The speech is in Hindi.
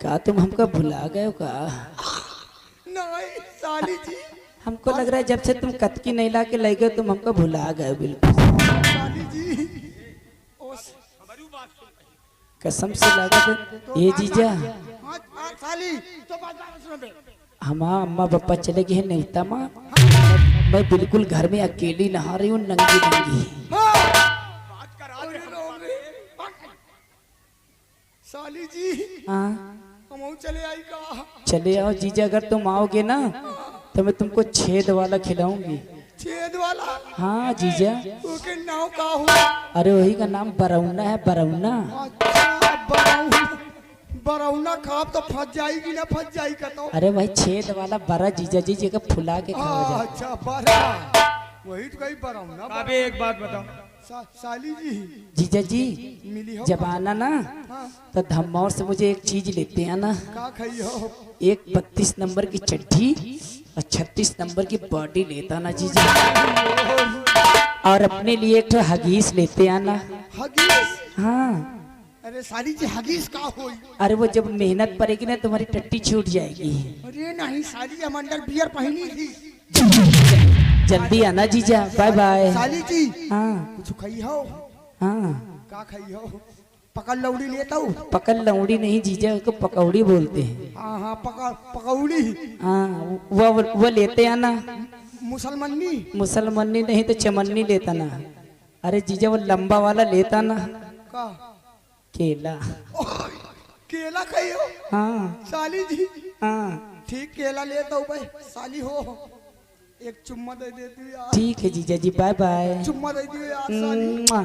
का तुम हमको भुला गए हो का? नहीं साली जी, हमको लग रहा है जब से तुम कतकी नहीं ला के ले गए तुम हमको भुला गए बिल्कुल। साली जी ओस कसम से लगा ये जीजा हाँ साली तो बात सुन बे। हमारा अम्मा पापा चले गए हैं नेता माँ। मैं बिल्कुल घर में अकेली नहा रही हूँ नंगी नंगी। साली जी हाँ हम चले आई का। चले आओ जीजा, अगर तुम आओगे ना तो मैं तुमको छेद वाला खिलाऊंगी। छेद वाला? हाँ जीजा। ओके नाव का हुआ? अरे वही का नाम बरौना है, बरौना। अच्छा बरौना, बरौना खाब तो फंस जाएगी ना, फंस जाएगी का तो। अरे भाई छेद वाला बरा जीजा जी जगह फुला के खाओ जा। अच्छा बरा, वही तो कहीं बरौना। अबे एक बात बताओ साली जी, जीजा जी मिली हो जब आना ना तो धम्मौर से मुझे एक चीज लेते आना। का खाई हो? एक 32 नंबर की चड्ढी और 36 नंबर की बॉडी लेता ना जीजा, और अपने लिए एक तो हगीस लेते आना। हगीस? हाँ। अरे साली जी हगीस का होई? अरे वो जब मेहनत पड़ेगी ना तुम्हारी टट्टी छूट जाएगी। अरे नहीं साली, हम अंडर बियर पहनी थी। जल्दी आना जीजा, बाय बाय। साली जी हाँ कुछ खाई हो? हाँ। का खाई हो? पकड़ लौड़ी लेता हूँ। पकड़ लौड़ी नहीं जीजा, उसको पकौड़ी बोलते हैं। हाँ हाँ पकौड़ी। हाँ वो लेते आना। मुसलमानी? मुसलमानी नहीं तो चमन्नी लेता ना। अरे जीजा वो लंबा वाला लेता ना। का? केला। केला खाई हो? हाँ साली जी हाँ ठीक केला लेता हूँ भाई। साली हो एक चुम्मा दे देती यार। ठीक है जीजा जी, बाय बाय। चुम्मा दे दियो यार साली। मुआ।